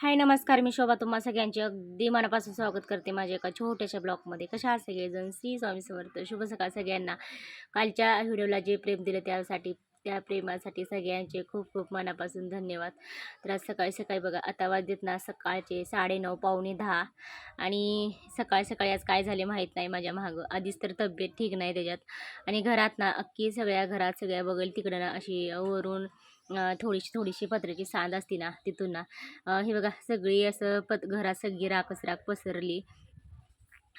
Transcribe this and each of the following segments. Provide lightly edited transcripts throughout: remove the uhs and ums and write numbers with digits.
हाय नमस्कार, मी शोभा तुम्हा सगळ्यांचे अगदी मनापासून स्वागत करते माझ्या एका छोट्याशा ब्लॉगमध्ये. कशा आहात सगळेजण? श्री स्वामी समर्थ. शुभ सकाळ सगळ्यांना. कालच्या व्हिडिओला जे प्रेम दिलं त्यासाठी, त्या प्रेमासाठी सगळ्यांचे खूप खूप मनापासून धन्यवाद. तर आज सकाळी सकाळी बघा, आता वाजलेत ना सकाळचे 9:30 पावणे 10. आणि सकाळी सकाळी आज काय झाले माहीत नाही माझ्या मागं. आधीच तर तब्येत ठीक नाही त्याच्यात, आणि घरात ना अख्खी सगळ्या घरात सगळ्या बघेल तिकडं ना अशी वरून थोडीशी थोडीशी पत्र्याची सांद असते ना तिथून ना हे बघा सगळी असं घरात सगळी राखच राख पसरली.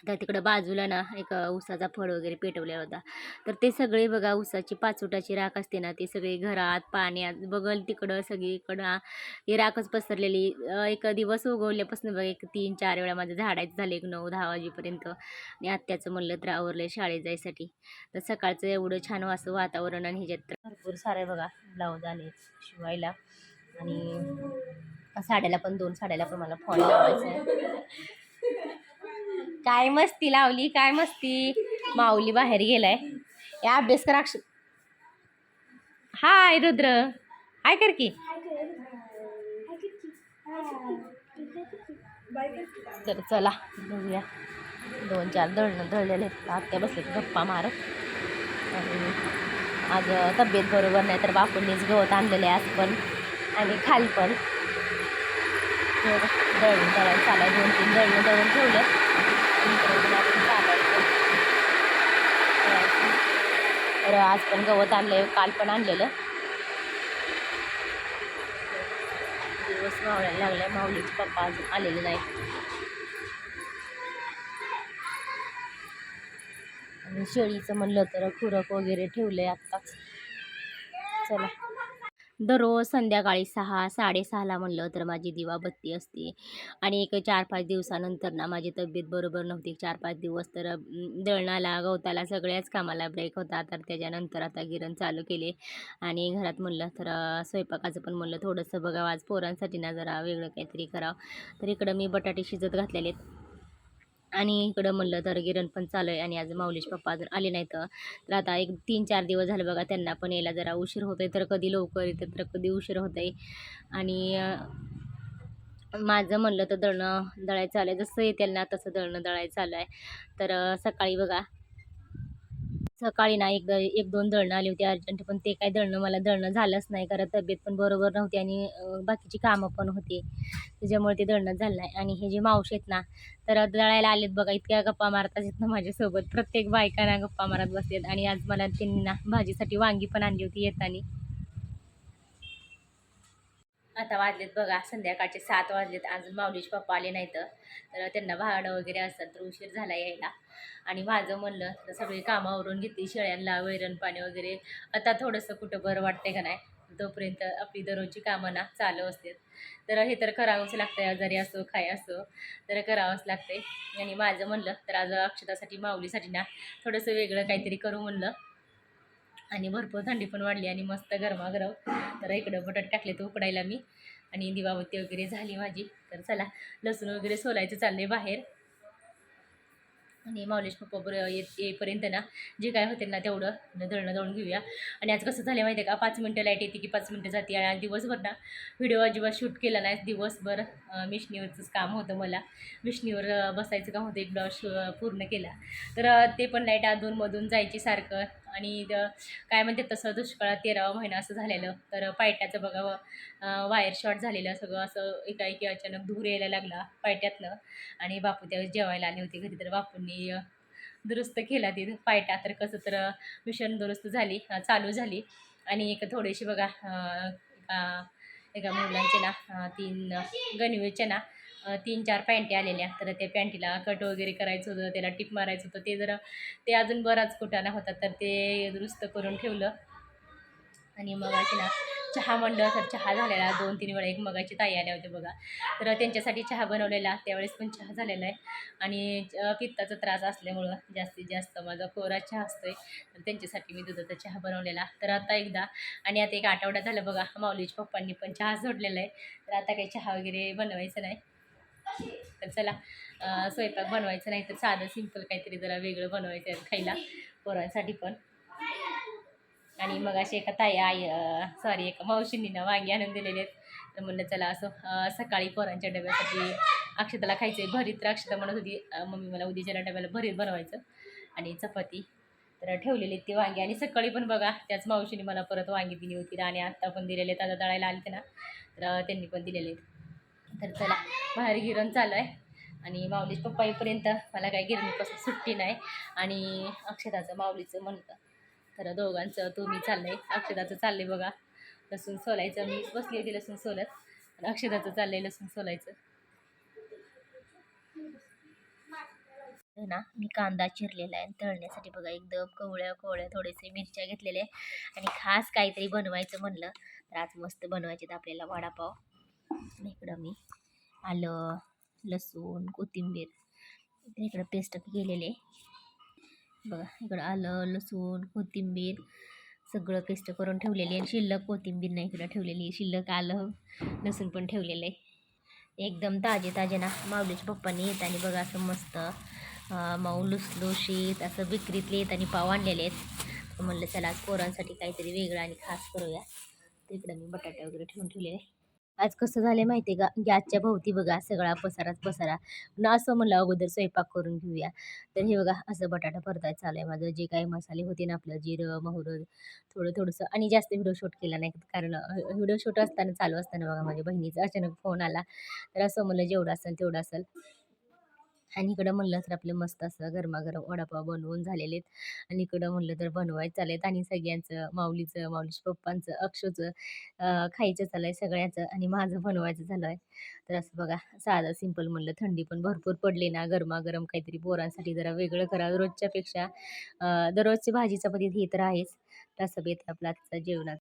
तर तिकडं बाजूला ना एक ऊसाचा फळ वगैरे पेटवला होता. तर ते सगळे बघा ऊसाची पाचोटाची राख असते ना, ते सगळे घरात पाण्यात बघल तिकडं सगळीकडं ही राखच पसरलेली. एक दिवस उगवल्यापासून बघा एक 3-4 वेळा माझं झाडायचं झालं, एक 9-10 वाजेपर्यंत. आणि आत्याचं म्हणलं तर आवरलं शाळेत जायसाठी. तर सकाळचं एवढं छान असं वातावरण, आणि ह्याच्यात तर भरपूर सारे बघा ब्लाऊज आले शिवायला. आणि साड्याला पण 2 साड्याला पण मला फॉल लावायचा आहे. काय मस्ती लावली, काय मस्ती. माऊली बाहेर गेलाय, या अभ्यास करा. हाय रुद्र, हाय कर की. तर चला बघूया, 2-4 दळणं दळलेले आत्या बसले गप्पा मारत. आणि आज तब्येत बरोबर नाही तर बापूंनीच गवत आणलेलं आहे आज पण, आणि खाली पण दळण दळायला चालाय. 2-3 दळणं दळून ठेवले. तर आज पण गवत आणलंय, काल पण आणलेलं. दिवस मावळायला लागलाय. माऊलीचे पप्पा अजून आलेले नाही. आणि शेळीचं म्हणलं तर खुरक वगैरे ठेवलंय आत्ताच. चला, दररोज संध्याकाळी 6-6:30ला म्हणलं तर माझी दिवाबत्ती असते. आणि एक 4-5 दिवसानंतर ना माझी तब्येत बरोबर नव्हती. 4-5 दिवस तर दळणाला गवताला सगळ्याच कामाला ब्रेक होता. तर त्याच्यानंतर आता गिरण चालू केले. आणि घरात म्हणलं तर स्वयंपाकाचं पण म्हणलं थोडंसं बघावं, आज पोरांसाठी ना जरा वेगळं काहीतरी करावं. तर इकडं मी बटाटे शिजत घातलेले आहेत, आणि इकडं म्हणलं तर गिरण पण चालू आहे. आणि आज माऊलीचे पप्पा अजून आले नाहीत. तर आता एक 3-4 दिवस झाले बघा, त्यांना पण यायला जरा उशीर होतो आहे. तर कधी लवकर येतं तर कधी उशीर होत आहे. आणि माझं म्हणलं तर दळणं दळायचं चालू आहे. जसं येतील ना तसं दळणं दळायचं चालू आहे. तर सकाळी बघा, सकाळी ना 1-2 दळणं आली होती अर्जंट, पण ते काय मला दळणं झालंच नाही, कारण तब्येत पण बरोबर नव्हती आणि बाकीची कामं पण होती. त्याच्यामुळे ते दळणं झालं नाही. आणि हे जे मावशी आहेत ना, तर दळायला आलेत बघा, इतक्या गप्पा मारतात आहेत ना माझ्यासोबत. प्रत्येक बायकांना गप्पा मारत बसलेत. आणि आज मला त्यांनी ना भाजीसाठी वांगी पण आणली होती येताना. आता वाजलेत बघा संध्याकाळचे 7 वाजलेत, अजून माऊलीचे पप्पा आले नाहीत. तर त्यांना भाडं वगैरे असतात तर उशीर झाला यायला. आणि माझं म्हणलं तर सगळी कामावरून घेतली, शेळ्यांना वैरण पाणी वगैरे. आता थोडंसं कुठं बरं वाटतंय का नाही, तोपर्यंत आपली दररोजची कामं ना चालू असतात. तर हे तर करावंच लागतंय, आजारी असो काय असो तर करावंच लागतंय. आणि माझं म्हणलं तर आज अक्षतासाठी माऊलीसाठी ना थोडंसं वेगळं काहीतरी करू म्हणलं. आणि भरपूर थंडी पण वाढली आणि मस्त गरमागरम. तर इकडं बटाटे टाकले तर उकडायला मी, आणि दिवाबत्ती वगैरे झाली माझी. तर चला, लसूण वगैरे सोलायचं चाललंय बाहेर. आणि माऊलीचे पप्पा बरं येईपर्यंत ना जे काय होते ना तेवढं दळणं दळून घेऊया. आणि आज कसं झालं माहिती आहे का, 5 मिनटं लाईट येते की 5 मिनटं जाते. आणि दिवसभर ना व्हिडिओ अजिबात शूट केला नाही दिवसभर. मिशनीवरचंच काम होतं मला, मिशनीवर बसायचं काम होतं. एक ब्लाऊज पूर्ण केला. तर ते पण लाईट अधूनमधून जायची सारखं. आणि काय म्हणते तसं दुष्काळात 13वा महिना असं झालेलं. तर पायट्याचं बघा वायर शॉर्ट झालेलं सगळं, असं एकाएकी अचानक धूर यायला लागला पायट्यातनं. आणि बापू त्यावेळेस जेवायला आले होते घरी, तर बापूंनी दुरुस्त केला ती पायटा. तर कसं तर मिशन दुरुस्त झाली, चालू झाली. आणि एक थोडीशी बघा एका मुलांचे ना 3 गणवेचे ना 3-4 पॅन्टी आलेल्या. तर त्या पॅन्टीला कट वगैरे करायचं होतं, त्याला टिप मारायचं होतं. ते अजून बराच कुटाणा होता, तर ते दुरुस्त करून ठेवलं. आणि मग अशी ना चहा म्हणलं तर चहा झालेला 2-3 वेळा. एक मगाची ताई आल्या होत्या बघा, तर त्यांच्यासाठी चहा बनवलेला, त्यावेळेस पण चहा झालेला आहे. आणि पित्ताचा त्रास असल्यामुळं जास्तीत जास्त माझा कोरा चहा असतोय, तर त्यांच्यासाठी मी दुधाचा चहा बनवलेला. तर आता एकदा, आणि आता एक आठवडा झालं बघा माऊलीच्या पप्पांनी पण चहा सोडलेला आहे. तर आता काही चहा वगैरे बनवायचं नाही. तर चला, स्वयंपाक बनवायचं नाही तर साधं सिंपल काहीतरी जरा वेगळं बनवायचं आहे खायला पोरांसाठी पण. आणि मग अशी एका एका मावशींनी ना वांगी आणून दिलेले आहेत. तर म्हणलं चला असं सकाळी पोरांच्या डब्यासाठी अक्षताला खायचं आहे भरीत. तर अक्षता म्हणत होती मम्मी मला उद्याच्या डब्याला भरीत बनवायचं आणि चपाती. तर ठेवलेली ती वांगी आणि सकाळी पण बघा त्याच मावशीने मला परत वांगी दिली होती आणि आत्ता पण दिलेले ताजा दळायला आले ते ना, तर त्यांनी पण दिलेले. तर चला बाहेर गिरण चालू आहे आणि माऊलीच पप्पा येईपर्यंत मला काही गिरणीपासून सुट्टी नाही. आणि अक्षताचं माऊलीचं म्हणतं तर दोघांचं तुम्ही चाललंय. अक्षताचं चाललंय बघा लसूण सोलायचं, मी बसली होती लसूण सोलत आणि अक्षताचं चाललंय लसूण सोलायचं. ना मी कांदा चिरलेला आहे तळण्यासाठी बघा एकदम कवळ्या कवळ्या थोडेसे मिरच्या घेतलेल्या आहे आणि खास काहीतरी बनवायचं म्हणलं तर आज मस्त बनवायचे आपल्याला वडापाव. इकडं मी आलं लसूण कोथिंबीर इकडं पेस्ट केलेले बघा. इकडं आलं लसूण कोथिंबीर सगळं पेस्ट करून ठेवलेली आणि शिल्लक कोथिंबीर नाही इकडं ठेवलेली, शिल्लक आलं लसूण पण ठेवलेलं आहे. एकदम ताजे ताजे ना माऊलीच्या पप्पांनी येताना बघा असं मस्त मऊ लुसलुशीत असं विक्रीतले येताना पाव आणलेले आहेत. म्हणलं चला आज पोरांसाठी काहीतरी वेगळं आणि खास करूया. तिकडं मी बटाटे वगैरे ठेवून ठेवलेले. आज कसं झालं माहिती आहे का, गॅसच्या भोवती बघा सगळा पसाराच पसारा ना. असं म्हणलं अगोदर स्वयंपाक करून घेऊया तर हे बघा असं बटाटा परतायचं चालू आहे माझं. जे काही मसाले होते ना आपलं जिरं मोहरं थोडंसं आणि जास्त व्हिडिओ शूट केला नाही कारण व्हिडिओ शूट असताना चालू असताना बघा माझ्या बहिणीचा अचानक फोन आला. तर असं म्हणलं जेवढं असेल तेवढं असेल. आणि इकडं म्हणलं तर आपलं मस्त असं गरमागरम वडापाव बनवून झालेले आहेत आणि इकडं म्हणलं तर बनवायचं चालेल आणि सगळ्यांचं माऊलीच्या पप्पांचं अक्षूचं खायचं चालू आहे सगळ्याचं आणि माझं बनवायचं झालं आहे. तर असं बघा साधं सिंपल म्हणलं. थंडी पण भरपूर पडली ना, गरमागरम काहीतरी पोरांसाठी जरा वेगळं करा रोजच्यापेक्षा. दररोजची भाजी चपाती हे तर आहेच. तसं बेत आपलं आजचं जेवणात.